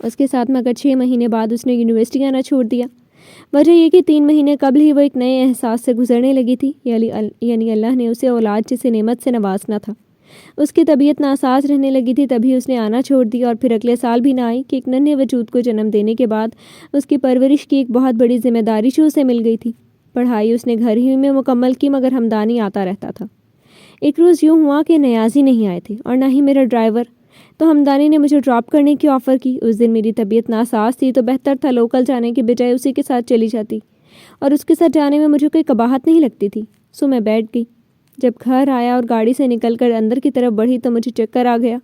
اس کے ساتھ مگر 6 مہینے بعد اس نے یونیورسٹی آنا چھوڑ دیا۔ وجہ یہ کہ 3 مہینے قبل ہی وہ ایک نئے احساس سے گزرنے لگی تھی، یعنی اللہ نے اسے اولاد جیسے نعمت سے نوازنا تھا۔ اس کی طبیعت ناساز رہنے لگی تھی، تبھی اس نے آنا چھوڑ دیا، اور پھر اگلے سال بھی نہ آئی کہ ایک ننھے وجود کو جنم دینے کے بعد اس کی پرورش کی ایک بہت بڑی ذمہ داری جو اسے مل گئی تھی۔ پڑھائی اس نے گھر ہی میں مکمل کی، مگر ہمدانی آتا رہتا تھا۔ ایک روز یوں ہوا کہ نیازی نہیں آئے تھے اور نہ ہی میرا ڈرائیور، تو ہمدانی نے مجھے ڈراپ کرنے کی آفر کی۔ اس دن میری طبیعت ناساز تھی، تو بہتر تھا لوکل جانے کے بجائے اسی کے ساتھ چلی جاتی، اور اس کے ساتھ جانے میں مجھے کوئی قباحت نہیں لگتی تھی۔ سو میں بیٹھ گئی۔ جب گھر آیا اور گاڑی سے نکل کر اندر کی طرف بڑھی تو مجھے چکر آ گیا،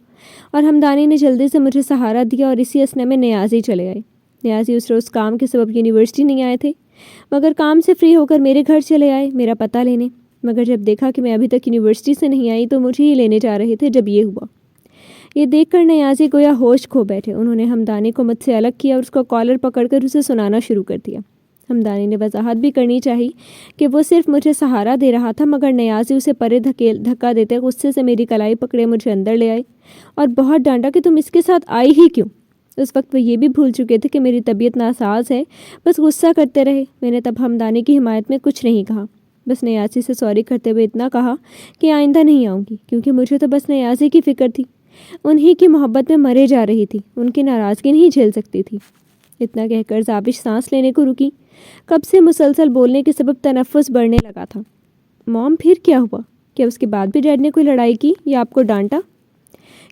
اور ہمدانی نے جلدی سے مجھے سہارا دیا، اور اسی اسنے میں نیازی چلے آئے۔ نیازی اس روز کام کے سبب یونیورسٹی نہیں آئے تھے، مگر کام سے فری ہو کر میرے گھر چلے آئے میرا پتہ لینے۔ مگر جب دیکھا کہ میں ابھی تک یونیورسٹی سے نہیں آئی تو مجھے ہی لینے جا رہے تھے۔ جب یہ ہوا، یہ دیکھ کر نیازی گویا ہوش کھو بیٹھے۔ انہوں نے ہمدانی کو مجھ سے الگ کیا اور اس کو کالر پکڑ کر اسے سنانا شروع کر دیا۔ ہمدانی نے وضاحت بھی کرنی چاہی کہ وہ صرف مجھے سہارا دے رہا تھا، مگر نیازی اسے پرے دھکا دیتے غصے سے میری کلائی پکڑے مجھے اندر لے آئے اور بہت ڈانٹا کہ تم اس کے ساتھ آئی ہی کیوں۔ اس وقت وہ یہ بھی بھول چکے تھے کہ میری طبیعت ناساز ہے، بس غصہ کرتے رہے۔ میں نے تب ہمدانی کی حمایت میں کچھ نہیں کہا، بس نیازی سے سوری کرتے ہوئے اتنا کہا کہ آئندہ نہیں آؤں گی، کیونکہ مجھے تو بس نیازی کی فکر تھی۔ انہی کی محبت میں مرے جا رہی تھی، ان کی ناراضگی نہیں جھیل سکتی تھی۔ اتنا کہہ کر زابش سانس لینے کو رکی۔ کب سے مسلسل بولنے کے سبب تنفس بڑھنے لگا تھا۔ موم، پھر کیا ہوا؟ کیا اس کے بعد بھی ڈیڈ نے کوئی لڑائی کی یا آپ کو ڈانٹا؟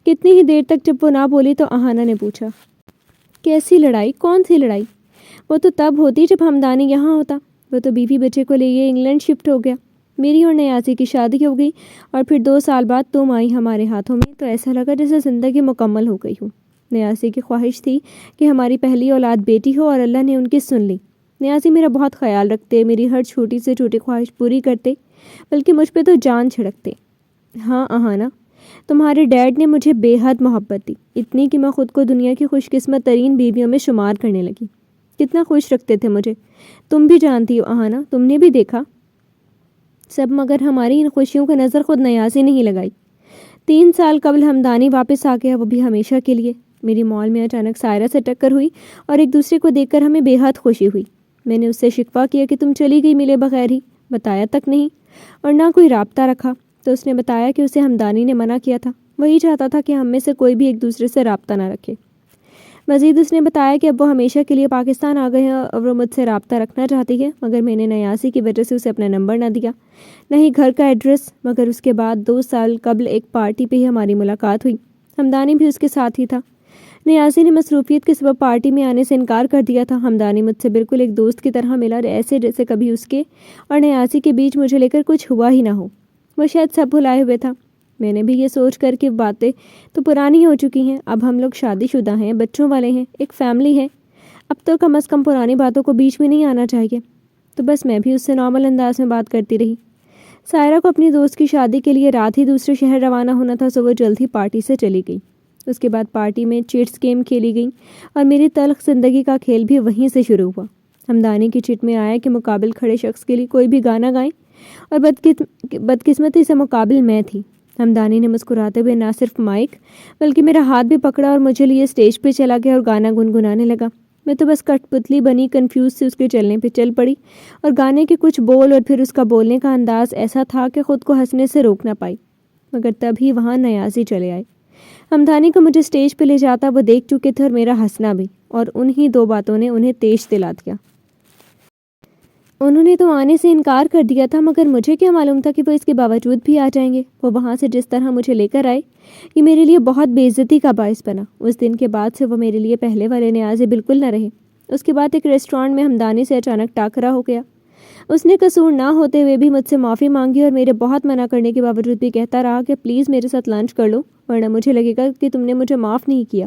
کتنی ہی دیر تک جب وہ نہ بولی تو اہانہ نے پوچھا، کیسی لڑائی؟ کون سی لڑائی؟ وہ تو تب ہوتی جب ہمدانی یہاں ہوتا۔ وہ تو بیوی بچے کو لے یہ انگلینڈ شفٹ ہو گیا۔ میری اور نیازی کی شادی ہو گئی، اور پھر 2 سال بعد تم آئی ہمارے ہاتھوں میں، تو ایسا لگا جیسے زندگی مکمل ہو گئی ہو۔ نیازی کی خواہش تھی کہ ہماری پہلی اولاد بیٹی ہو، اور اللہ نے ان کی سن لی۔ نیازی میرا بہت خیال رکھتے، میری ہر چھوٹی سے چھوٹی خواہش پوری کرتے، بلکہ مجھ پہ تو جان چھڑکتے۔ ہاں اہانہ، تمہارے ڈیڈ نے مجھے بے حد محبت دی، اتنی کہ میں خود کو دنیا کی خوش قسمت ترین بیویوں میں شمار کرنے لگی۔ کتنا خوش رکھتے تھے مجھے، تم بھی جانتی ہو اہانہ، تم نے بھی دیکھا سب، مگر ہماری ان خوشیوں کو نظر خود نیازی نہیں لگائی۔ 3 سال قبل ہمدانی واپس آ گیا، وہ بھی ہمیشہ کے لیے۔ میری مال میں اچانک سائرہ سے ٹکر ہوئی، اور ایک دوسرے کو دیکھ کر ہمیں بے حد خوشی ہوئی۔ میں نے اس سے شکوہ کیا کہ تم چلی گئی ملے بغیر ہی، بتایا تک نہیں، اور نہ کوئی رابطہ رکھا۔ تو اس نے بتایا کہ اسے ہمدانی نے منع کیا تھا، وہی چاہتا تھا کہ ہم میں سے کوئی بھی ایک دوسرے سے رابطہ نہ رکھے۔ مزید اس نے بتایا کہ اب وہ ہمیشہ کے لیے پاکستان آ گئے ہیں اور وہ مجھ سے رابطہ رکھنا چاہتی ہے، مگر میں نے نیازی کی وجہ سے اسے اپنا نمبر نہ دیا، نہ ہی گھر کا ایڈریس۔ مگر اس کے بعد 2 سال قبل ایک پارٹی پہ ہی ہماری ملاقات ہوئی، ہمدانی بھی اس کے ساتھ ہی تھا۔ نیازی نے مصروفیت کے سبب پارٹی میں آنے سے انکار کر دیا تھا۔ ہمدانی مجھ سے بالکل ایک دوست کی طرح ملا، ایسے جیسے کبھی اس کے اور نیازی کے بیچ مجھے لے کر کچھ ہوا ہی نہ ہو۔ وہ شاید سب بھلائے ہوئے تھا۔ میں نے بھی یہ سوچ کر کہ باتیں تو پرانی ہو چکی ہیں، اب ہم لوگ شادی شدہ ہیں، بچوں والے ہیں، ایک فیملی ہے، اب تو کم از کم پرانی باتوں کو بیچ میں نہیں آنا چاہیے۔ تو بس میں بھی اس سے نارمل انداز میں بات کرتی رہی۔ سائرہ کو اپنی دوست کی شادی کے لیے رات ہی دوسرے شہر روانہ ہونا تھا، سو وہ جلد ہی پارٹی سے چلی گئی۔ اس کے بعد پارٹی میں چٹس گیم کھیلی گئیں، اور میری تلخ زندگی کا کھیل بھی وہیں سے شروع ہوا۔ ہمدانی کی چٹ میں آیا کہ مقابل کھڑے شخص کے لیے کوئی بھی گانا گائیں، اور بدقسمتی سے مقابل میں تھی۔ ہمدانی نے مسکراتے ہوئے نہ صرف مائک بلکہ میرا ہاتھ بھی پکڑا اور مجھے لیے اسٹیج پہ چلا گیا اور گانا گنگنانے لگا۔ میں تو بس کٹ پتلی بنی کنفیوز سے اس کے چلنے پہ چل پڑی، اور گانے کے کچھ بول اور پھر اس کا بولنے کا انداز ایسا تھا کہ خود کو ہنسنے سے روک نہ پائی۔ مگر تبھی وہاں نیازی چلے آئے۔ ہمدانی کو مجھے اسٹیج پہ لے جاتا وہ دیکھ چکے تھے، اور میرا ہنسنا بھی، اور انہی 2 باتوں نے انہیں تیز دلا دیا۔ انہوں نے تو آنے سے انکار کر دیا تھا، مگر مجھے کیا معلوم تھا کہ وہ اس کے باوجود بھی آ جائیں گے۔ وہ وہاں سے جس طرح مجھے لے کر آئے، یہ میرے لیے بہت بے عزتی کا باعث بنا۔ اس دن کے بعد سے وہ میرے لیے پہلے والے نیازی بالکل نہ رہے۔ اس کے بعد ایک ریسٹورانٹ میں ہمدانی سے اچانک ٹاکرا ہو گیا۔ اس نے قصور نہ ہوتے ہوئے بھی مجھ سے معافی مانگی، اور میرے بہت منع کرنے کے باوجود بھی کہتا رہا کہ پلیز میرے ساتھ لنچ کر لو، ورنہ مجھے لگے گا کہ تم نے مجھے معاف نہیں کیا،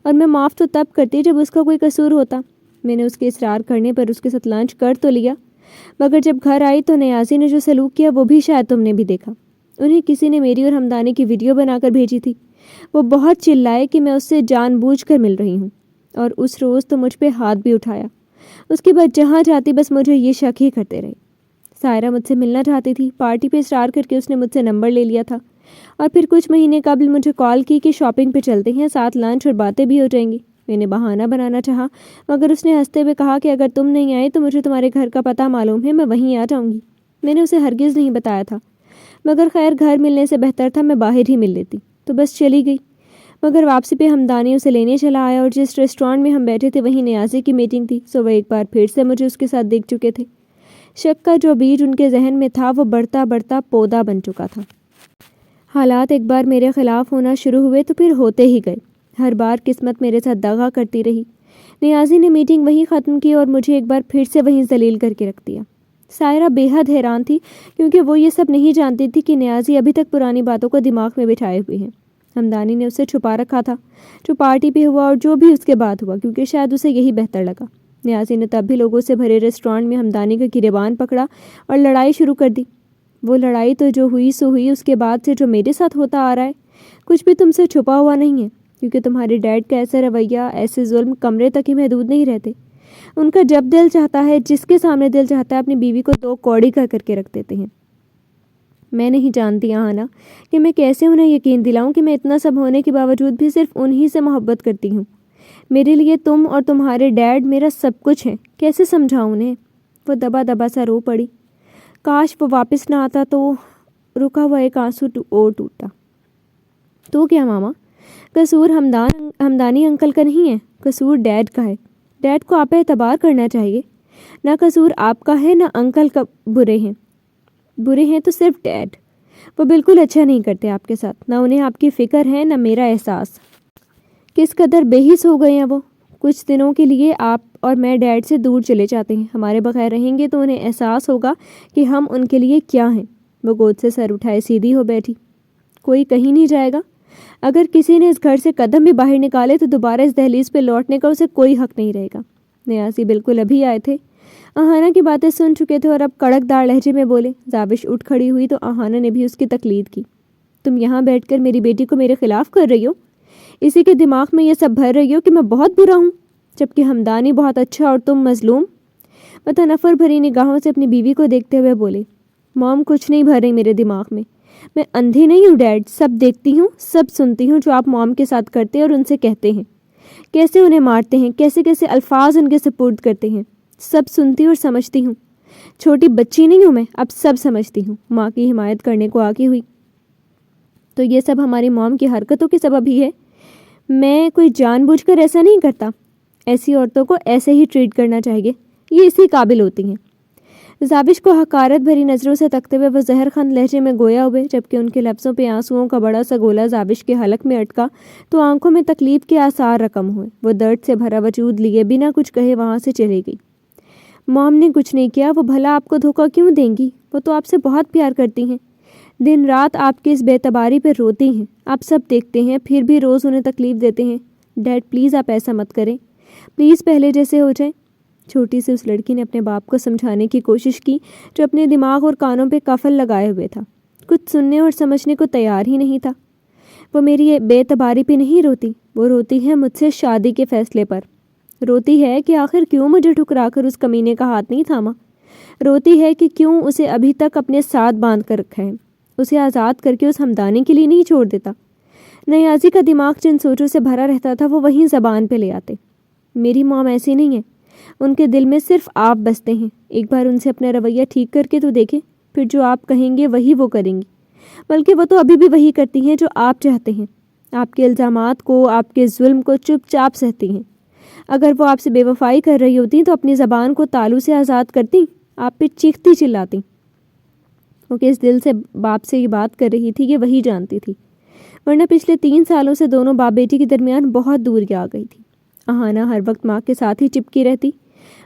اور میں معاف تو تب کرتی جب اس کا کوئی قصور ہوتا۔ میں نے اس کے اصرار کرنے پر اس کے ساتھ لنچ کر تو لیا، مگر جب گھر آئی تو نیازی نے جو سلوک کیا وہ بھی شاید تم نے بھی دیکھا۔ انہیں کسی نے میری اور ہمدانی کی ویڈیو بنا کر بھیجی تھی۔ وہ بہت چلائے کہ میں اس سے جان بوجھ کر مل رہی ہوں، اور اس روز تو مجھ پہ ہاتھ بھی اٹھایا۔ اس کے بعد جہاں جاتی بس مجھے یہ شک ہی کرتے رہے۔ سائرہ مجھ سے ملنا چاہتی تھی، پارٹی پہ اصرار کر کے اس نے مجھ سے نمبر لے لیا تھا، اور پھر کچھ مہینے قبل مجھے کال کی کہ شاپنگ پہ چلتے ہیں، ساتھ لنچ اور باتیں بھی ہو جائیں گی۔ میں نے بہانہ بنانا چاہا مگر اس نے ہنستے ہوئے کہا کہ اگر تم نہیں آئے تو مجھے تمہارے گھر کا پتہ معلوم ہے، میں وہیں آ جاؤں گی۔ میں نے اسے ہرگز نہیں بتایا تھا، مگر خیر گھر ملنے سے بہتر تھا میں باہر ہی مل لیتی، تو بس چلی گئی۔ مگر واپسی پہ ہمدانی اسے لینے چلا آیا اور جس ریسٹورانٹ میں ہم بیٹھے تھے وہیں نیازی کی میٹنگ تھی، سو وہ ایک بار پھر سے مجھے اس کے ساتھ دیکھ چکے تھے۔ شک کا جو بیج ان کے ذہن میں تھا وہ بڑھتا بڑھتا پودا بن چکا تھا۔ حالات ایک بار میرے خلاف ہونا شروع ہوئے تو پھر ہوتے ہی گئے۔ ہر بار قسمت میرے ساتھ دغا کرتی رہی۔ نیازی نے میٹنگ وہیں ختم کی اور مجھے ایک بار پھر سے وہیں ذلیل کر کے رکھ دیا۔ سائرہ بے حد حیران تھی کیونکہ وہ یہ سب نہیں جانتی تھی کہ نیازی ابھی تک پرانی باتوں کو دماغ میں بٹھائے ہوئے ہیں۔ ہمدانی نے اسے چھپا رکھا تھا، جو پارٹی پہ ہوا اور جو بھی اس کے بعد ہوا، کیونکہ شاید اسے یہی بہتر لگا۔ نیازی نے تب بھی لوگوں سے بھرے ریسٹورانٹ میں ہمدانی کا گریبان پکڑا اور لڑائی شروع کر دی۔ وہ لڑائی تو جو ہوئی سو ہوئی، اس کے بعد سے جو میرے ساتھ ہوتا آ رہا ہے کچھ بھی تم سے چھپا ہوا نہیں ہے، کیونکہ تمہارے ڈیڈ کا ایسا رویہ، ایسے ظلم کمرے تک ہی محدود نہیں رہتے۔ ان کا جب دل چاہتا ہے، جس کے سامنے دل چاہتا ہے، اپنی بیوی کو دو کوڑی کر کے رکھ دیتے ہیں۔ میں نہیں جانتی آہانا کہ میں کیسے انہیں یقین دلاؤں کہ میں اتنا سب ہونے کے باوجود بھی صرف انہی سے محبت کرتی ہوں۔ میرے لیے تم اور تمہارے ڈیڈ میرا سب کچھ ہے، کیسے سمجھاؤں انہیں؟ وہ دبا دبا سا رو پڑی۔ کاش وہ واپس نہ آتا تو۔ رکا ہوا ایک آنسو اور ٹوٹا۔ تو کیا ماما، قصور ہمدانی انکل کا نہیں ہے، قصور ڈیڈ کا ہے۔ ڈیڈ کو آپ پہ اعتبار کرنا چاہیے۔ نہ قصور آپ کا ہے نہ انکل کا۔ برے ہیں تو صرف ڈیڈ۔ وہ بالکل اچھا نہیں کرتے آپ کے ساتھ، نہ انہیں آپ کی فکر ہے نہ میرا احساس۔ کس قدر بے حس ہو گئے ہیں وہ۔ کچھ دنوں کے لیے آپ اور میں ڈیڈ سے دور چلے جاتے ہیں، ہمارے بغیر رہیں گے تو انہیں احساس ہوگا کہ ہم ان کے لیے کیا ہیں۔ وہ گود سے سر اٹھائے سیدھی ہو بیٹھی۔ کوئی کہیں نہیں جائے گا۔ اگر کسی نے اس گھر سے قدم بھی باہر نکالے تو دوبارہ اس دہلیز پہ لوٹنے کا اسے کوئی حق نہیں رہے گا۔ نیازی بالکل ابھی آئے تھے، آہانا کی باتیں سن چکے تھے اور اب کڑک دار لہجے میں بولے۔ زاوش اٹھ کھڑی ہوئی تو آہانا نے بھی اس کی تقلید کی۔ تم یہاں بیٹھ کر میری بیٹی کو میرے خلاف کر رہی ہو، اسی کے دماغ میں یہ سب بھر رہی ہو کہ میں بہت برا ہوں، جبکہ ہمدانی بہت اچھا اور تم مظلوم۔ وہ تنفر بھری نگاہوں سے اپنی بیوی کو دیکھتے ہوئے بولے، مام کچھ نہیں بھر رہی میرے دماغ میں اندھی نہیں ہوں ڈیڈ، سب دیکھتی ہوں، سب سنتی ہوں جو آپ مام کے ساتھ کرتے اور ان سے کہتے ہیں، کیسے انہیں مارتے ہیں، کیسے کیسے الفاظ ان کے سپرد کرتے ہیں، سب سنتی اور سمجھتی ہوں۔ چھوٹی بچی نہیں ہوں میں، اب سب سمجھتی ہوں۔ ماں کی حمایت کرنے کو آگے ہوئی۔ تو یہ سب ہماری مام کی حرکتوں کے سبب ہی ہے۔ میں کوئی جان بوجھ کر ایسا نہیں کرتا۔ ایسی عورتوں کو ایسے ہی ٹریٹ کرنا چاہیے، یہ اسی قابل ہوتی ہیں۔ زاوش کو حقارت بھری نظروں سے تکتے ہوئے وہ زہر خند لہجے میں گویا ہوئے، جبکہ ان کے لفظوں پہ آنسوؤں کا بڑا سا گولا زاوش کے حلق میں اٹکا تو آنکھوں میں تکلیف کے آثار رقم ہوئے۔ وہ درد سے بھرا وجود لیے بنا کچھ کہے وہاں سے چلی گئی۔ مام نے کچھ نہیں کیا، وہ بھلا آپ کو دھوکہ کیوں دیں گی؟ وہ تو آپ سے بہت پیار کرتی ہیں، دن رات آپ کی اس بے اعتباری پہ روتی ہیں، آپ سب دیکھتے ہیں، پھر بھی روز انہیں تکلیف دیتے ہیں۔ ڈیڈ پلیز آپ ایسا مت کریں، پلیز پہلے جیسے ہو جائیں۔ چھوٹی سی اس لڑکی نے اپنے باپ کو سمجھانے کی کوشش کی جو اپنے دماغ اور کانوں پہ قفل لگائے ہوئے تھا، کچھ سننے اور سمجھنے کو تیار ہی نہیں تھا۔ وہ میری بے اعتباری پہ نہیں روتی، وہ روتی ہے مجھ سے شادی کے فیصلے پر۔ روتی ہے کہ آخر کیوں مجھے ٹھکرا کر اس کمینے کا ہاتھ نہیں تھاما۔ روتی ہے کہ کیوں اسے ابھی تک اپنے ساتھ باندھ کر رکھا ہے، اسے آزاد کر کے اس ہمدانی کے لیے نہیں چھوڑ دیتا۔ نیازی کا دماغ جن سوچوں سے بھرا رہتا تھا وہ وہیں زبان پہ لے آتے۔ میری مام ایسی نہیں ہے، ان کے دل میں صرف آپ بستے ہیں۔ ایک بار ان سے اپنا رویہ ٹھیک کر کے تو دیکھیں، پھر جو آپ کہیں گے وہی وہ کریں گی، بلکہ وہ تو ابھی بھی وہی کرتی ہیں جو آپ چاہتے ہیں۔ آپ کے الزامات کو، آپ کے ظلم کو چپ چاپ سہتی ہیں۔ اگر وہ آپ سے بے وفائی کر رہی ہوتی تو اپنی زبان کو تالو سے آزاد کرتی، آپ پہ چیختی چلاتی۔ وہ کس دل سے باپ سے یہ بات کر رہی تھی یہ وہی جانتی تھی، ورنہ پچھلے 3 سالوں سے دونوں باپ بیٹی کے درمیان بہت دوری آ گئی تھی۔ آہانا ہر وقت ماں کے ساتھ ہی چپکی رہتی،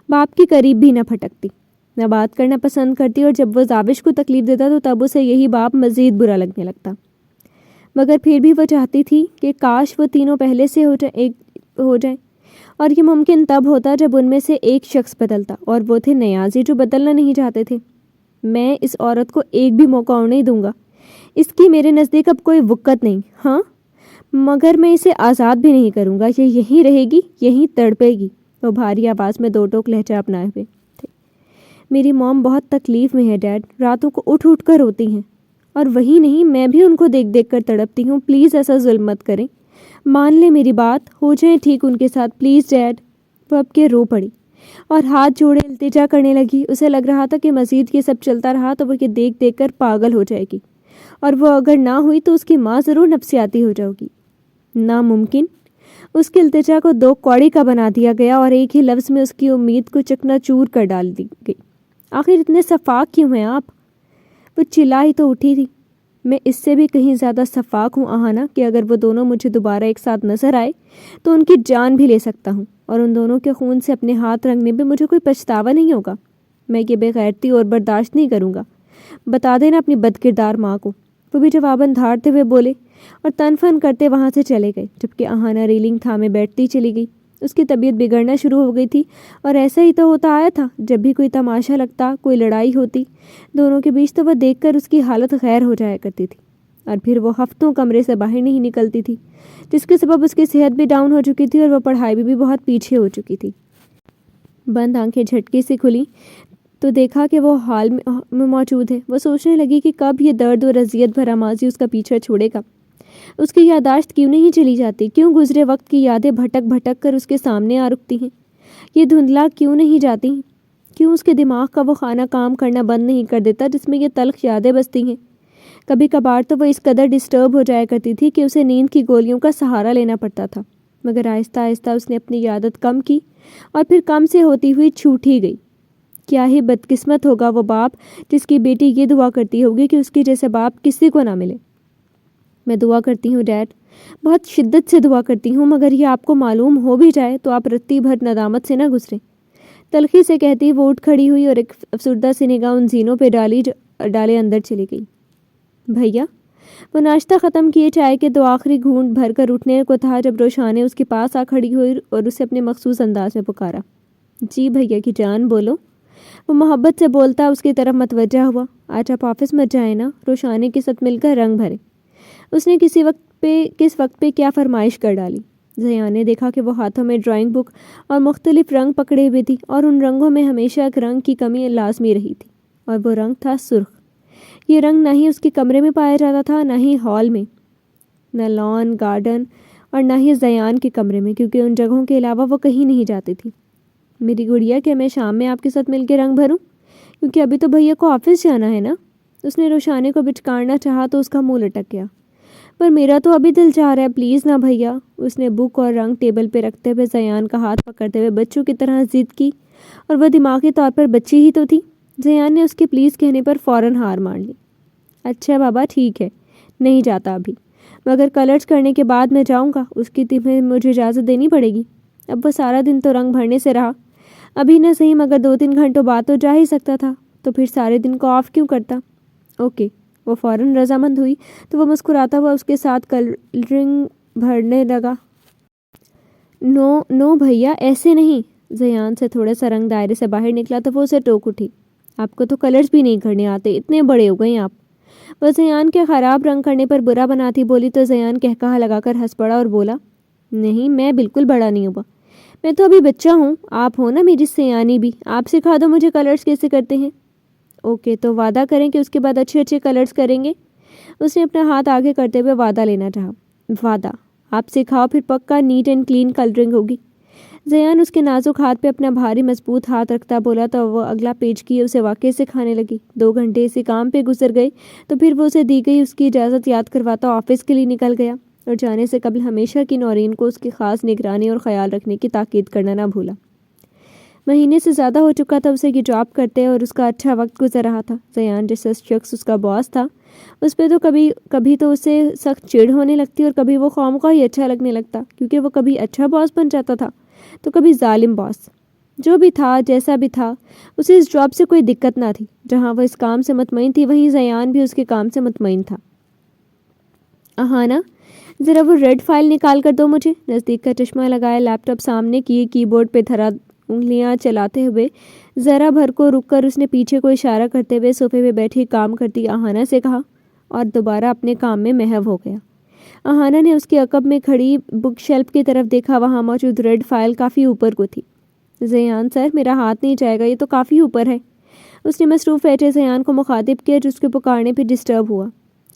باپ کے قریب بھی نہ پھٹکتی، نہ بات کرنا پسند کرتی، اور جب وہ زاوش کو تکلیف دیتا تو تب اسے یہی باپ مزید برا لگنے لگتا۔ مگر پھر بھی وہ چاہتی تھی کہ کاش وہ تینوں پہلے سے ہو جائیں، اور یہ ممکن تب ہوتا جب ان میں سے ایک شخص بدلتا، اور وہ تھے نیازی جو بدلنا نہیں چاہتے تھے۔ میں اس عورت کو ایک بھی موقع اور نہیں دوں گا، اس کی میرے نزدیک اب کوئی وقت نہیں، ہاں، مگر میں اسے آزاد بھی نہیں کروں گا، یہ یہیں رہے گی، یہیں تڑپے گی۔ وہ بھاری آواز میں 2 ٹوک لہجہ اپنائے ہوئے تھے۔ میری موم بہت تکلیف میں ہے ڈیڈ، راتوں کو اٹھ اٹھ کر روتی ہیں، اور وہی نہیں میں بھی ان کو دیکھ دیکھ کر تڑپتی ہوں، پلیز ایسا ظلم مت کریں، مان لے میری بات، ہو جائیں ٹھیک ان کے ساتھ پلیز ڈیڈ۔ وہ اب کے رو پڑی اور ہاتھ جوڑے التجا کرنے لگی۔ اسے لگ رہا تھا کہ مزید یہ سب چلتا رہا تو وہ یہ دیکھ دیکھ کر پاگل ہو جائے گی، اور وہ اگر نہ ہوئی تو اس کی ماں ضرور نفسیاتی ہو جائے گی۔ ناممکن۔ اس کی التجا کو دو کوڑی کا بنا دیا گیا اور ایک ہی لفظ میں اس کی امید کو چکنا چور کر ڈال دی گئی۔ آخر اتنے شفاق کیوں ہیں آپ؟ وہ چلا ہی تو اٹھی تھی۔ میں اس سے بھی کہیں زیادہ شفاق ہوں آہانہ کہ اگر وہ دونوں مجھے دوبارہ ایک ساتھ نظر آئے تو ان کی جان بھی لے سکتا ہوں، اور ان دونوں کے خون سے اپنے ہاتھ رنگنے میں مجھے کوئی پچھتاوا نہیں ہوگا۔ میں یہ بے غیرتی اور برداشت نہیں کروں گا۔ بتا دینا اپنی بد کردار ماں کو۔ وہ بھی جواباً دھاڑتے ہوئے بولے اور تن فن کرتے وہاں سے چلے گئے، جبکہ آہانہ ریلنگ تھامے بیٹھتی چلی گئی۔ اس کی طبیعت بگڑنا شروع ہو گئی تھی، اور ایسا ہی تو ہوتا آیا تھا جب بھی کوئی تماشا لگتا، کوئی لڑائی ہوتی دونوں کے بیچ، تو وہ دیکھ کر اس کی حالت غیر ہو جایا کرتی تھی، اور پھر وہ ہفتوں کمرے سے باہر نہیں نکلتی تھی، جس کے سبب اس کی صحت بھی ڈاؤن ہو چکی تھی اور وہ پڑھائی میں بھی بہت پیچھے ہو چکی تھی۔ بند آنکھیں جھٹکے سے کھلی تو دیکھا کہ وہ حال میں موجود ہے۔ وہ سوچنے لگی کہ کب یہ درد اور اذیت بھرا ماضی اس کا پیچھا چھوڑے گا۔ اس کی یادداشت کیوں نہیں چلی جاتی؟ کیوں گزرے وقت کی یادیں بھٹک بھٹک کر اس کے سامنے آ رکتی ہیں؟ یہ دھندلا کیوں نہیں جاتی؟ کیوں اس کے دماغ کا وہ خانہ کام کرنا بند نہیں کر دیتا جس میں یہ تلخ یادیں بستی ہیں؟ کبھی کبھار تو وہ اس قدر ڈسٹرب ہو جایا کرتی تھی کہ اسے نیند کی گولیوں کا سہارا لینا پڑتا تھا، مگر آہستہ آہستہ اس نے اپنی عادت کم کی اور پھر کم سے ہوتی ہوئی چھوٹ ہی گئی۔ کیا ہی بدقسمت ہوگا وہ باپ جس کی بیٹی یہ دعا کرتی ہوگی کہ اس کی جیسے باپ کسی کو نہ ملے۔ میں دعا کرتی ہوں ڈیڈ، بہت شدت سے دعا کرتی ہوں، مگر یہ آپ کو معلوم ہو بھی جائے تو آپ رتی بھر ندامت سے نہ گزریں۔ تلخی سے کہتی وہ اٹھ کھڑی ہوئی اور ایک افسردہ سی نگاہ ان زینوں پہ ڈالے اندر چلی گئی۔ بھیا؟ وہ ناشتہ ختم کیے چائے کے دو آخری گھونٹ بھر کر اٹھنے کو تھا جب روشانے اس کے پاس آ کھڑی ہوئی اور اسے اپنے مخصوص انداز میں پکارا۔ جی بھیا کی جان، بولو۔ وہ محبت سے بولتا اس کی طرف متوجہ ہوا۔ آج آپ آفس مت جائیں نا، روشانے کے ساتھ مل کر رنگ بھرے۔ اس نے کس وقت پہ کیا فرمائش کر ڈالی؟ زیان نے دیکھا کہ وہ ہاتھوں میں ڈرائنگ بک اور مختلف رنگ پکڑے ہوئے تھی، اور ان رنگوں میں ہمیشہ ایک رنگ کی کمی لازمی رہی تھی، اور وہ رنگ تھا سرخ۔ یہ رنگ نہ ہی اس کے کمرے میں پایا جاتا تھا، نہ ہی ہال میں، نہ لان گارڈن، اور نہ ہی زیان کے کمرے میں، کیونکہ ان جگہوں کے علاوہ وہ کہیں نہیں جاتی تھی۔ میری گڑیا، کہ میں شام میں آپ کے ساتھ مل کے رنگ بھروں؟ کیونکہ ابھی تو بھیا کو آفس جانا ہے نا۔ اس نے روشانے کو بچکارنا چاہا تو اس کا منہ لٹک گیا۔ پر میرا تو ابھی دل چاہ رہا ہے، پلیز نا بھیا۔ اس نے بک اور رنگ ٹیبل پہ رکھتے ہوئے زیان کا ہاتھ پکڑتے ہوئے بچوں کی طرح ضد کی، اور وہ دماغی طور پر بچی ہی تو تھی۔ زیان نے اس کے پلیز کہنے پر فوراً ہار مان لی۔ اچھا بابا ٹھیک ہے، نہیں جاتا ابھی، مگر کلرز کرنے کے بعد میں جاؤں گا۔ اس کی تمہیں مجھے اجازت دینی پڑے گی۔ اب وہ سارا دن تو رنگ بھرنے سے رہا، ابھی نہ صحیح مگر 2-3 گھنٹوں بعد تو جا ہی سکتا تھا، تو پھر سارے دن کو آف کیوں کرتا؟ اوکے۔ وہ فوراً رضامند ہوئی تو وہ مسکراتا ہوا اس کے ساتھ کلرنگ بھرنے لگا۔ نو بھیا، ایسے نہیں۔ زیان سے تھوڑا سا رنگ دائرے سے باہر نکلا تو وہ اسے ٹوک اٹھی۔ آپ کو تو کلرز بھی نہیں کرنے آتے، اتنے بڑے ہو گئے آپ۔ وہ زیان کے خراب رنگ کرنے پر برا بناتی بولی تو زیان کہکہا لگا کر ہنس پڑا اور بولا، نہیں میں بالکل بڑا نہیں ہوا، میں تو ابھی بچہ ہوں، آپ ہو نا میری سیانی بھی، آپ سکھا دو مجھے کلرز کیسے کرتے ہیں۔ اوکے، تو وعدہ کریں کہ اس کے بعد اچھے اچھے کلرز کریں گے۔ اس نے اپنا ہاتھ آگے کرتے ہوئے وعدہ لینا چاہا۔ وعدہ؟ آپ سکھاؤ، پھر پکا نیٹ اینڈ کلین کلرنگ ہوگی۔ زیان اس کے نازک ہاتھ پہ اپنا بھاری مضبوط ہاتھ رکھتا بولا تو وہ اگلا پیج کیے اسے واقعے سکھانے لگی۔ 2 گھنٹے اسی کام پہ گزر گئے تو پھر وہ اسے دی گئی اس کی اجازت یاد کرواتا آفس کے لیے نکل گیا، اور جانے سے قبل ہمیشہ کی نورین کو اس کی خاص نگرانی اور خیال رکھنے کی تاکید کرنا نہ بھولا۔ مہینے سے زیادہ ہو چکا تھا اسے یہ جاب کرتے اور اس کا اچھا وقت گزر رہا تھا۔ زیان جیسا شخص اس کا باس تھا، اس پہ تو کبھی تو اسے سخت چڑ ہونے لگتی اور کبھی وہ خواہ ہی اچھا لگنے لگتا، کیونکہ وہ کبھی اچھا باس بن جاتا تھا تو کبھی ظالم باس۔ جو بھی تھا، جیسا بھی تھا، اسے اس جاب سے کوئی دقت نہ تھی۔ جہاں وہ اس کام سے مطمئن تھی وہیں زیان بھی اس کے کام سے مطمئن تھا۔ آہانہ، ذرا وہ ریڈ فائل نکال کر دو مجھے۔ نزدیک کا چشمہ لگایا لیپ ٹاپ سامنے کیے کی بورڈ پہ دھرا انگلیاں چلاتے ہوئے ذرا بھر کو رک کر اس نے پیچھے کو اشارہ کرتے ہوئے صوفے پہ بیٹھی کام کرتی آہانہ سے کہا، اور دوبارہ اپنے کام میں محو ہو گیا۔ آہانہ نے اس کے عقب میں کھڑی بک شیلف کی طرف دیکھا، وہاں موجود ریڈ فائل کافی اوپر کو تھی۔ زیان سر، میرا ہاتھ نہیں جائے گا، یہ تو کافی اوپر ہے۔ اس نے مصروف بیٹھے زیان کو مخاطب کیا جو اس کے پکارنے پہ ڈسٹرب ہوا۔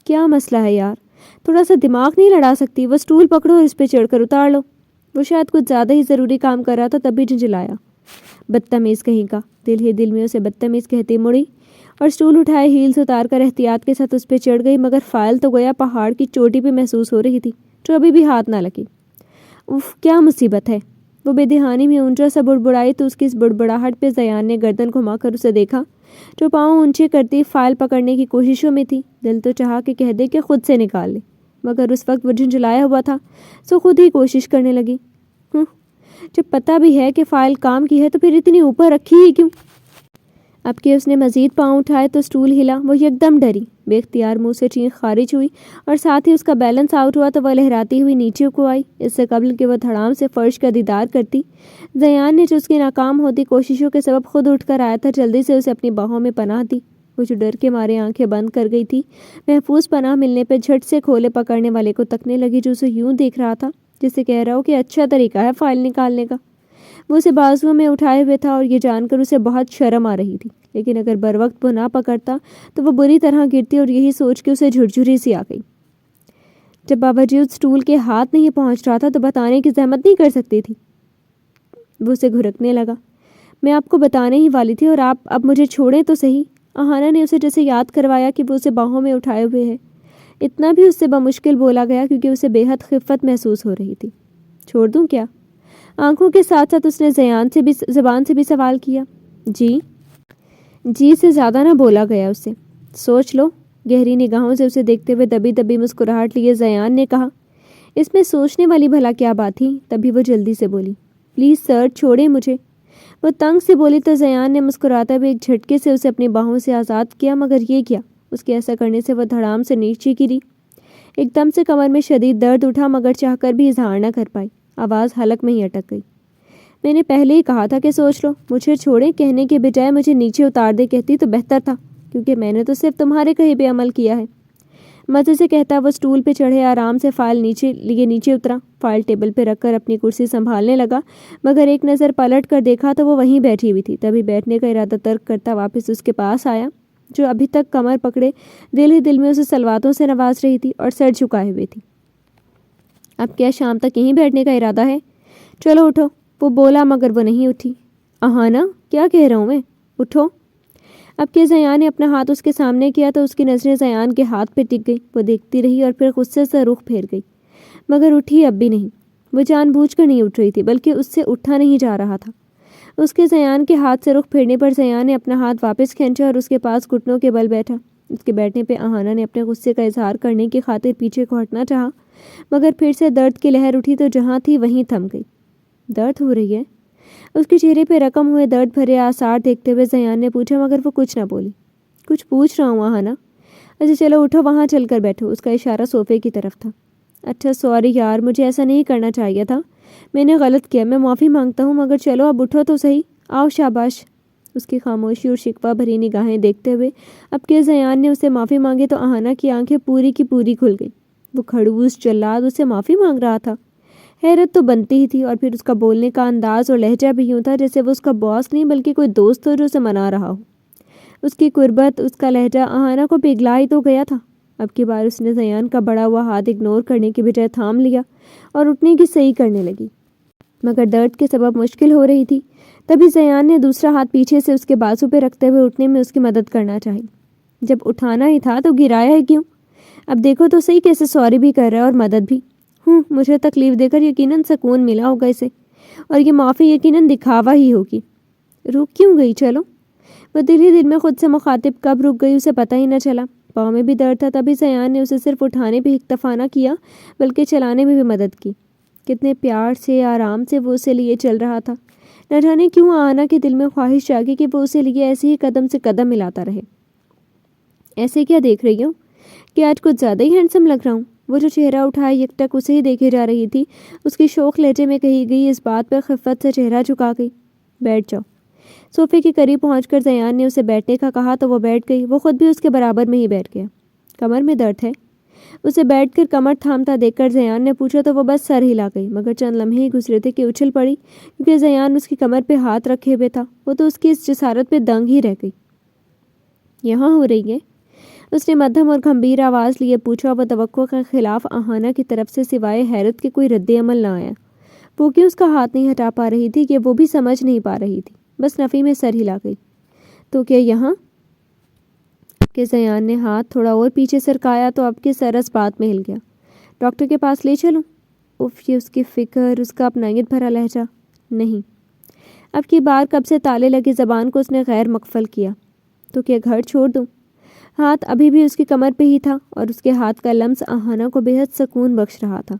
کیا مسئلہ ہے یار؟ تھوڑا سا دماغ نہیں لڑا سکتی؟ وہ اسٹول پکڑو اور اس پہ چڑھ کر اتار لو۔ وہ شاید کچھ زیادہ ہی ضروری کام کر رہا تھا تبھی جھنجھلایا۔ بدتمیز کہیں کا، دل ہی دل میں اسے بدتمیز کہتی مڑی اور اسٹول اٹھائے، ہیلز اتار کر احتیاط کے ساتھ اس پہ چڑھ گئی، مگر فائل تو گویا پہاڑ کی چوٹی پہ محسوس ہو رہی تھی جو ابھی بھی ہاتھ نہ لگی۔ اف، کیا مصیبت ہے! وہ بے دہانی میں اونچا سا بڑبڑائی تو اس کی اس بڑبڑاہٹ پہ زیان نے گردن گھما کر اسے دیکھا جو پاؤں اونچے کرتی فائل پکڑنے کی کوششوں میں تھی۔ دل تو چاہا کہ کہہ دے کہ خود سے نکال لے، مگر اس وقت وہ جھنجھلایا ہوا تھا سو خود ہی کوشش کرنے لگی۔ جب پتہ بھی ہے کہ فائل کام کی ہے تو پھر اتنی اوپر رکھی ہی کیوں؟ اب کہ اس نے مزید پاؤں اٹھائے تو اسٹول ہلا، وہ یکدم ڈری، بے اختیار منہ سے چینخ خارج ہوئی اور ساتھ ہی اس کا بیلنس آؤٹ ہوا تو وہ لہراتی ہوئی نیچے کو آئی۔ اس سے قبل کہ وہ دھڑام سے فرش کا دیدار کرتی، زیان نے جو اس کی ناکام ہوتی کوششوں کے سبب خود اٹھ کر آیا تھا جلدی سے اسے اپنی باہوں میں پناہ دی۔ وہ جو ڈر کے مارے آنکھیں بند کر گئی تھی، محفوظ پناہ ملنے پہ جھٹ سے کھولے پکڑنے والے کو تکنے لگی جو اسے یوں دیکھ رہا تھا جسے کہہ رہا ہو کہ اچھا طریقہ ہے فائل نکالنے کا۔ وہ اسے بازوؤں میں اٹھائے ہوئے تھا اور یہ جان کر اسے بہت شرم آ رہی تھی، لیکن اگر بروقت وہ نہ پکڑتا تو وہ بری طرح گرتی اور یہی سوچ کے اسے جھرجھری سی آ گئی۔ جب باوجود اسٹول کے ہاتھ نہیں پہنچ رہا تھا تو بتانے کی زحمت نہیں کر سکتی تھی؟ وہ اسے گھرکنے لگا۔ میں آپ کو بتانے ہی والی تھی اور آپ اب مجھے چھوڑیں تو صحیح۔ آہانہ نے اسے جیسے یاد کروایا کہ وہ اسے باہوں میں اٹھائے ہوئے ہے۔ اتنا بھی اس سے بمشکل بولا گیا کیونکہ اسے بے حد خفت محسوس ہو رہی تھی۔ چھوڑ دوں کیا؟ آنکھوں کے ساتھ ساتھ اس نے زبان سے بھی سوال کیا۔ جی سے زیادہ نہ بولا گیا اس سے۔ سوچ لو، گہری نگاہوں سے اسے دیکھتے ہوئے دبی دبی مسکراہٹ لیے زیان نے کہا۔ اس میں سوچنے والی بھلا کیا بات تھی؟ تبھی وہ جلدی سے بولی، پلیز سر چھوڑیں مجھے۔ وہ تنگ سے بولی تو زیان نے مسکراتے ہوئے ایک جھٹکے سے اسے اپنی باہوں سے آزاد کیا، مگر یہ کیا، اس کے ایسا کرنے سے وہ دھڑام سے نیچے گری۔ ایک دم سے کمر میں شدید درد اٹھا مگر چاہ کر بھی اظہار نہ کر پائی، آواز حلق میں ہی اٹک گئی۔ میں نے پہلے ہی کہا تھا کہ سوچ لو، مجھے چھوڑیں کہنے کے بجائے مجھے نیچے اتار دے کہتی تو بہتر تھا، کیونکہ میں نے تو صرف تمہارے کہے پہ عمل کیا ہے۔ مزے سے کہتا وہ اسٹول پہ چڑھے آرام سے فائل نیچے اترا، فائل ٹیبل پہ رکھ کر اپنی کرسی سنبھالنے لگا، مگر ایک نظر پلٹ کر دیکھا تو وہ وہیں بیٹھی ہوئی تھی۔ تبھی بیٹھنے کا ارادہ ترک کرتا واپس اس کے پاس آیا جو ابھی تک کمر پکڑے دل ہی دل میں اسے سلواتوں سے نواز رہی تھی اور سر جھکائے ہوئے تھی۔ اب کیا شام تک یہیں بیٹھنے کا ارادہ ہے؟ چلو اٹھو، وہ بولا مگر وہ نہیں اٹھی۔ آہانہ، کیا کہہ رہا ہوں میں، اٹھو۔ اب کہ زیان نے اپنا ہاتھ اس کے سامنے کیا تو اس کی نظریں زیان کے ہاتھ پہ ٹک گئی۔ وہ دیکھتی رہی اور پھر غصے سے رخ پھیر گئی، مگر اٹھی اب بھی نہیں۔ وہ جان بوجھ کر نہیں اٹھ رہی تھی بلکہ اس سے اٹھا نہیں جا رہا تھا۔ اس کے زیان کے ہاتھ سے رخ پھیرنے پر زیان نے اپنا ہاتھ واپس کھینچا اور اس کے پاس گھٹنوں کے بل بیٹھا۔ اس کے بیٹھنے پہ آہانہ نے اپنے غصے کا اظہار کرنے کی خاطر پیچھے کو ہٹنا چاہا، مگر پھر سے درد کی لہر اٹھی تو جہاں تھی وہیں تھم گئی۔ درد ہو رہی ہے؟ اس کے چہرے پہ رقم ہوئے درد بھرے آثار دیکھتے ہوئے زیان نے پوچھا، مگر وہ کچھ نہ بولی۔ کچھ پوچھ رہا ہوں آہانہ۔ اچھا چلو اٹھو، وہاں چل کر بیٹھو۔ اس کا اشارہ صوفے کی طرف تھا۔ اچھا سوری یار، مجھے ایسا نہیں کرنا چاہیے تھا، میں نے غلط کیا، میں معافی مانگتا ہوں، مگر چلو اب اٹھو تو صحیح، آؤ شاباش۔ اس کی خاموشی اور شکوہ بھری نگاہیں دیکھتے ہوئے اب کہ زیان نے اسے معافی مانگی تو آہانہ کی آنکھیں پوری کی پوری کھل گئی۔ وہ کھڑوس جلاد اسے معافی مانگ رہا تھا؟ حیرت تو بنتی ہی تھی، اور پھر اس کا بولنے کا انداز اور لہجہ بھی یوں تھا جیسے وہ اس کا باس نہیں بلکہ کوئی دوست ہو جو اسے منا رہا ہو۔ اس کی قربت، اس کا لہجہ آہانہ کو پگھلا ہی تو گیا تھا۔ اب کی بار اس نے زیان کا بڑا ہوا ہاتھ اگنور کرنے کی بجائے تھام لیا اور اٹھنے کی صحیح کرنے لگی، مگر درد کے سبب مشکل ہو رہی تھی۔ تبھی زیان نے دوسرا ہاتھ پیچھے سے اس کے بازو پہ رکھتے ہوئے اٹھنے میں اس کی مدد کرنا چاہی۔ جب اٹھانا ہی تھا تو گرایا ہے کیوں؟ اب دیکھو تو صحیح کیسے سوری بھی کر رہا ہے اور مدد بھی۔ مجھے تکلیف دے کر یقیناً سکون ملا ہوگا اسے، اور یہ معافی یقیناً دکھاوا ہی ہوگی۔ رک کیوں گئی؟ چلو۔ وہ دل ہی دل میں خود سے مخاطب کب رک گئی اسے پتہ ہی نہ چلا۔ پاؤں میں بھی درد تھا، تبھی زیان نے اسے صرف اٹھانے پہ اکتفا نہ کیا بلکہ چلانے میں بھی مدد کی۔ کتنے پیار سے آرام سے وہ اسے لیے چل رہا تھا۔ نہ جانے کیوں آہانہ کے دل میں خواہش جاگی کہ وہ اسے لیے ایسے ہی قدم سے قدم ملاتا رہے۔ ایسے کیا دیکھ رہی ہوں کہ آج کچھ زیادہ ہی ہینڈسم لگ رہا ہوں؟ وہ جو چہرہ اٹھائے یکٹک اسے ہی دیکھے جا رہی تھی، اس کی شوخ لہجے میں کہی گئی اس بات پر خفت سے چہرہ جھکا گئی۔ بیٹھ جاؤ۔ صوفے کے قریب پہنچ کر زیان نے اسے بیٹھنے کا کہا تو وہ بیٹھ گئی۔ وہ خود بھی اس کے برابر میں ہی بیٹھ گیا۔ کمر میں درد ہے؟ اسے بیٹھ کر کمر تھامتا دیکھ کر زیان نے پوچھا تو وہ بس سر ہلا گئی، مگر چند لمحے ہی گزرے تھے کہ اچھل پڑی، کیونکہ زیان اس کی کمر پہ ہاتھ رکھے ہوئے تھا۔ وہ تو اس کی اس جسارت پہ دنگ ہی رہ گئی۔ یہاں ہو رہی ہے؟ اس نے مدھم اور گھمبیر آواز لیے پوچھا۔ وہ توقع کے خلاف آہانہ کی طرف سے سوائے حیرت کے کوئی رد عمل نہ آیا۔ وہ کہ اس کا ہاتھ نہیں ہٹا پا رہی تھی کہ وہ بھی سمجھ نہیں پا رہی تھی، بس نفی میں سر ہلا گئی۔ تو کیا یہاں کہ زیان نے ہاتھ تھوڑا اور پیچھے سرکایا تو اب کے سر اس بات میں ہل گیا۔ ڈاکٹر کے پاس لے چلوں؟ اف، یہ اس کی فکر، اس کا اپنائیت بھرا لہجہ۔ نہیں، اب کی بار کب سے تالے لگی زبان کو اس نے غیر مقفل کیا۔ تو کیا گھر چھوڑ دوں؟ ہاتھ ابھی بھی اس کی کمر پہ ہی تھا اور اس کے ہاتھ کا لمس آہانہ کو بے حد سکون بخش رہا تھا۔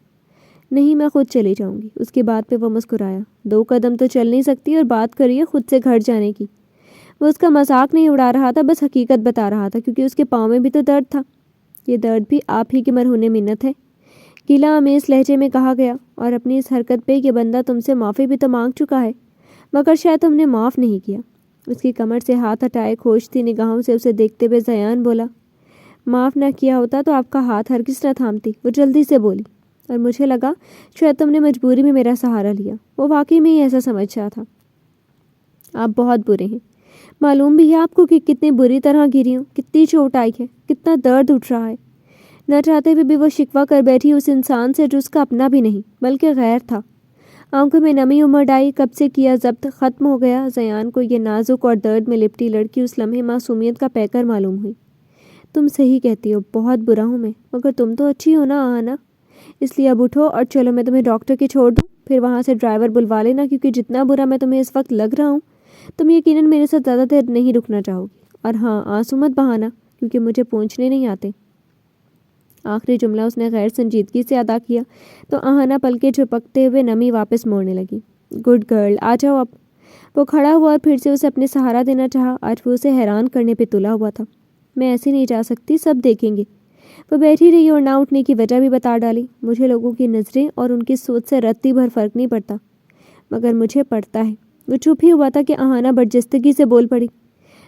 نہیں، میں خود چلی جاؤں گی۔ اس کی بات پہ وہ مسکرایا۔ 2 قدم تو چل نہیں سکتی اور بات کریے خود سے گھر جانے کی۔ وہ اس کا مذاق نہیں اڑا رہا تھا، بس حقیقت بتا رہا تھا، کیونکہ اس کے پاؤں میں بھی تو درد تھا۔ یہ درد بھی آپ ہی کی مرہون منت ہے، گیلا آمیز لہجے میں کہا گیا، اور اپنی اس حرکت پہ یہ بندہ تم سے معافی بھی تو مانگ چکا ہے، مگر شاید تم نے معاف نہیں کیا۔ اس کی کمر سے ہاتھ ہٹائے کھوجتی نگاہوں سے اسے دیکھتے ہوئے زیان بولا۔ معاف نہ کیا ہوتا تو آپ کا ہاتھ ہرگز نہ تھامتی۔ وہ جلدی سے بولی، اور مجھے لگا شاید تم نے مجبوری میں میرا سہارا لیا۔ وہ واقعی میں ہی ایسا سمجھ رہا تھا۔ آپ بہت برے ہیں، معلوم بھی ہے آپ کو کہ کتنی بری طرح گری ہوں، کتنی چوٹ آئی ہے، کتنا درد اٹھ رہا ہے۔ نہ چاہتے ہوئے بھی وہ شکوہ کر بیٹھی اس انسان سے جو اس کا اپنا بھی نہیں بلکہ غیر تھا۔ آنکھوں میں نمی امڑ آئی، کب سے کیا ضبط ختم ہو گیا۔ زیان کو یہ نازک اور درد میں لپٹی لڑکی اس لمحے معصومیت کا پیکر معلوم ہوئی۔ تم صحیح کہتی ہو، بہت برا ہوں میں، مگر تم تو اچھی ہو نا آہانہ۔ اس لیے اب اٹھو اور چلو، میں تمہیں ڈاکٹر کے چھوڑ دوں، پھر وہاں سے ڈرائیور بلوا لینا، کیونکہ جتنا برا میں تمہیں اس وقت لگ رہا ہوں تم یقیناً میرے ساتھ زیادہ دیر نہیں رکنا چاہو گی۔ اور ہاں، آنسو مت بہانا، کیونکہ مجھے پوچھنے نہیں آتے۔ آخری جملہ اس نے غیر سنجیدگی سے ادا کیا تو آہانہ پلکیں جھپکتے ہوئے نمی واپس موڑنے لگی۔ گڈ گرل، آ جاؤ اب۔ وہ کھڑا ہوا اور پھر سے اسے اپنے سہارا دینا چاہا۔ آج وہ اسے حیران کرنے پہ تلا ہوا تھا۔ میں ایسے نہیں جا سکتی، سب دیکھیں گے۔ وہ بیٹھی رہی اور نہ اٹھنے کی وجہ بھی بتا ڈالی۔ مجھے لوگوں کی نظریں اور ان کی سوچ سے رتی بھر فرق نہیں پڑتا، مگر مجھے پڑتا ہے۔ وہ چپ ہی ہوا تھا کہ آہانہ برجستگی سے بول پڑی۔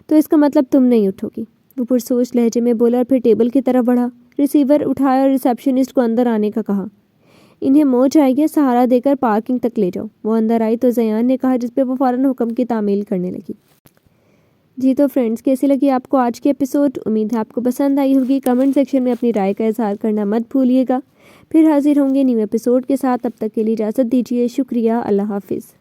تو اس کا مطلب تم نہیں اٹھو گی؟ وہ پرسوچ لہجے میں بولا اور پھر ٹیبل کی طرف بڑھا، ریسیور اٹھایا اور ریسیپشنسٹ کو اندر آنے کا کہا۔ انہیں موج آئی ہے، سہارا دے کر پارکنگ تک لے جاؤ۔ وہ اندر آئی تو زیان نے کہا، جس پہ وہ فوراً حکم کی تعمیل کرنے لگی۔ جی تو فرینڈز، کیسی لگی آپ کو آج کے ایپیسوڈ؟ امید ہے آپ کو پسند آئی ہوگی۔ کمنٹ سیکشن میں اپنی رائے کا اظہار کرنا مت بھولیے گا۔ پھر حاضر ہوں گے نیو ایپیسوڈ کے ساتھ، تب تک کے لیے اجازت دیجیے۔ شکریہ، اللہ حافظ۔